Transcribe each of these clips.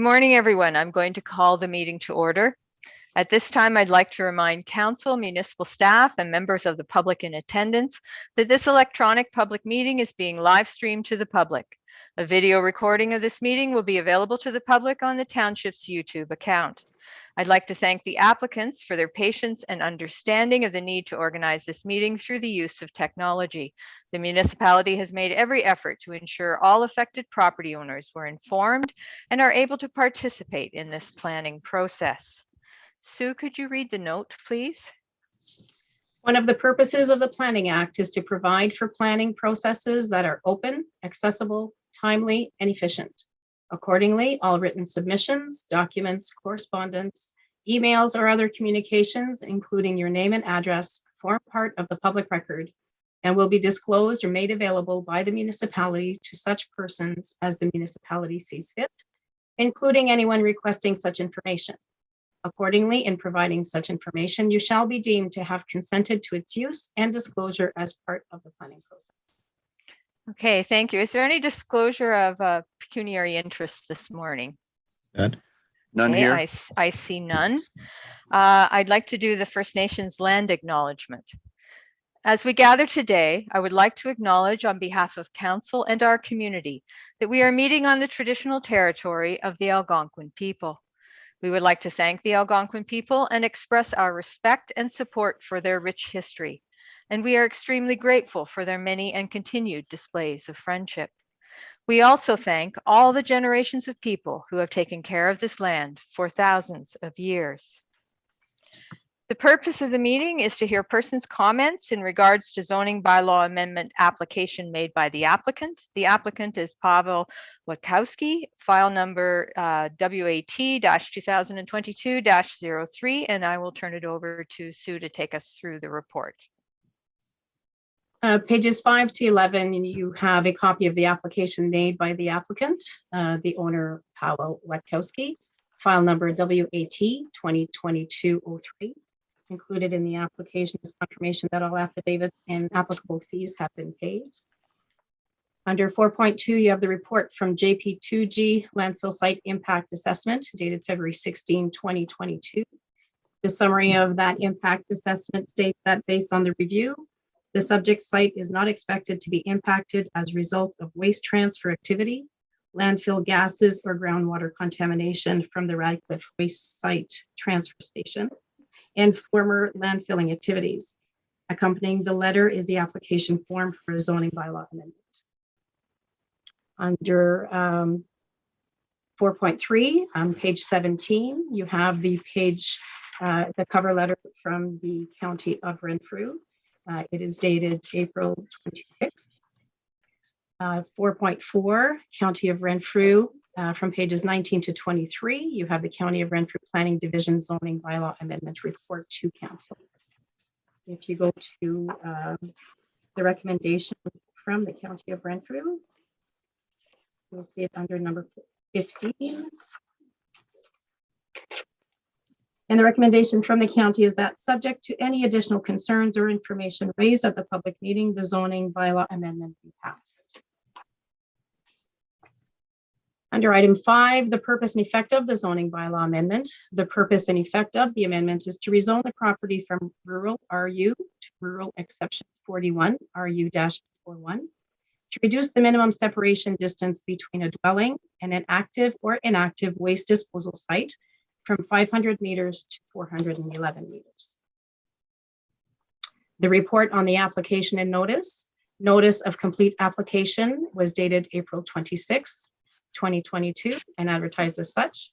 Good morning, everyone. I'm going to call the meeting to order. At this time, I'd like to remind council, municipal staff, and members of the public in attendance that this electronic public meeting is being live streamed to the public. A video recording of this meeting will be available to the public on the township's YouTube account. I'd like to thank the applicants for their patience and understanding of the need to organize this meeting through the use of technology. The municipality has made every effort to ensure all affected property owners were informed and are able to participate in this planning process. Sue, could you read the note, please? One of the purposes of the Planning Act is to provide for planning processes that are open, accessible, timely, and efficient. Accordingly, all written submissions, documents, correspondence, emails, or other communications, including your name and address, form part of the public record and will be disclosed or made available by the municipality to such persons as the municipality sees fit, including anyone requesting such information. Accordingly, in providing such information, you shall be deemed to have consented to its use and disclosure as part of the planning process. Okay, thank you. Is there any disclosure of pecuniary interest this morning? None Okay, here. I see none. I'd like to do the First Nations land acknowledgement. As we gather today, I would like to acknowledge on behalf of council and our community that we are meeting on the traditional territory of the Algonquin people. We would like to thank the Algonquin people and express our respect and support for their rich history. And we are extremely grateful for their many and continued displays of friendship. We also thank all the generations of people who have taken care of this land for thousands of years. The purpose of the meeting is to hear persons' comments in regards to zoning bylaw amendment application made by the applicant. The applicant is Pavel Watkowski, file number WAT-2022-03, and I will turn it over to Sue to take us through the report. Pages 5 to 11, you have a copy of the application made by the applicant, the owner, Pavel Watkowski, file number WAT-2022-03. Included in the application is confirmation that all affidavits and applicable fees have been paid. Under 4.2, you have the report from JP2G Landfill Site Impact Assessment dated February 16, 2022. The summary of that impact assessment states that based on the review, the subject site is not expected to be impacted as a result of waste transfer activity, landfill gases, or groundwater contamination from the Radcliffe Waste Site Transfer Station, and former landfilling activities. Accompanying the letter is the application form for a zoning bylaw amendment. Under 4.3 on page 17, you have the cover letter from the County of Renfrew. It is dated April 26th. 4.4, County of Renfrew, from pages 19 to 23, you have the County of Renfrew Planning Division Zoning Bylaw Amendment Report to Council. If you go to the recommendation from the County of Renfrew, you'll see it under number 15. And the recommendation from the county is that subject to any additional concerns or information raised at the public meeting, the zoning bylaw amendment be passed. Under item 5, the purpose and effect of the zoning bylaw amendment. The purpose and effect of the amendment is to rezone the property from rural RU to rural exception 41 RU-41 to reduce the minimum separation distance between a dwelling and an active or inactive waste disposal site from 500 meters to 411 meters. The report on the application and notice. Notice of complete application was dated April 26, 2022 and advertised as such.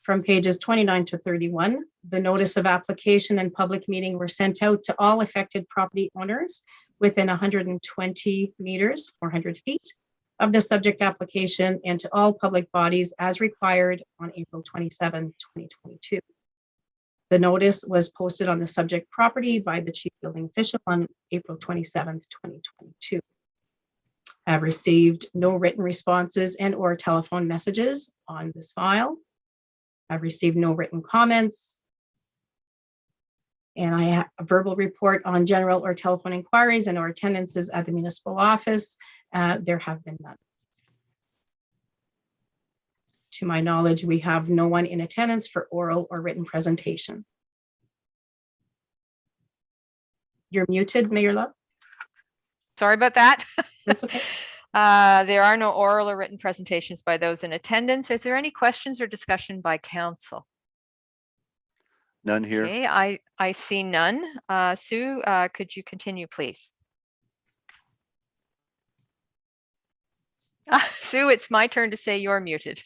From pages 29 to 31, the notice of application and public meeting were sent out to all affected property owners within 120 meters, 400 feet, of the subject application and to all public bodies as required on April 27, 2022. The notice was posted on the subject property by the chief building official on April 27, 2022. I have received no written responses and or telephone messages on this file. I've received no written comments. And I have a verbal report on general or telephone inquiries and or attendances at the municipal office. There have been none. to my knowledge, we have no one in attendance for oral or written presentation. You're muted, Mayor Love. Sorry about that. That's okay. There are no oral or written presentations by those in attendance. Is there any questions or discussion by council? None here. Okay, I see none. Sue, could you continue, please? Sue, it's my turn to say you're muted.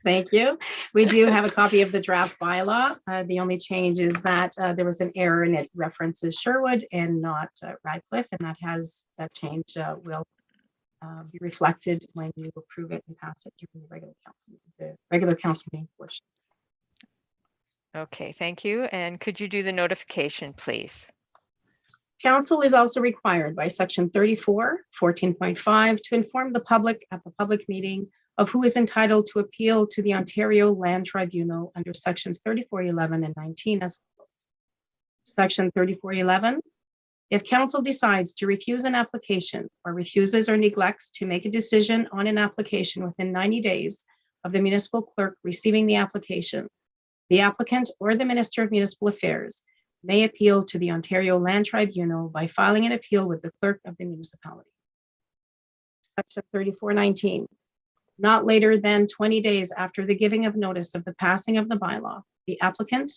Thank you. We do have a copy of the draft bylaw. The only change is that there was an error and it references Sherwood and not Radcliffe, and that change will be reflected when you approve it and pass it during the regular council meeting portion. Okay, thank you. And could you do the notification, please? Council is also required by section 34, 14.5 to inform the public at the public meeting of who is entitled to appeal to the Ontario Land Tribunal under sections 34.11 and 19 as follows. Section 34.11, if council decides to refuse an application or refuses or neglects to make a decision on an application within 90 days of the municipal clerk receiving the application, the applicant or the Minister of Municipal Affairs may appeal to the Ontario Land Tribunal by filing an appeal with the clerk of the municipality. Section 34.19, not later than 20 days after the giving of notice of the passing of the bylaw, the applicant,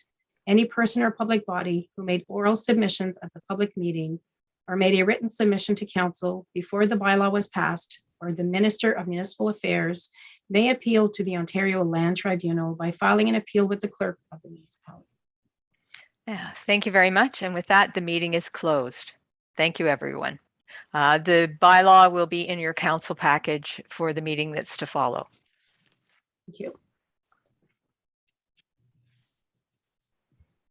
any person or public body who made oral submissions at the public meeting or made a written submission to council before the bylaw was passed, or the Minister of Municipal Affairs may appeal to the Ontario Land Tribunal by filing an appeal with the clerk of the municipality. Yeah, thank you very much. And with that, the meeting is closed. Thank you, everyone. The bylaw will be in your council package for the meeting that's to follow. Thank you.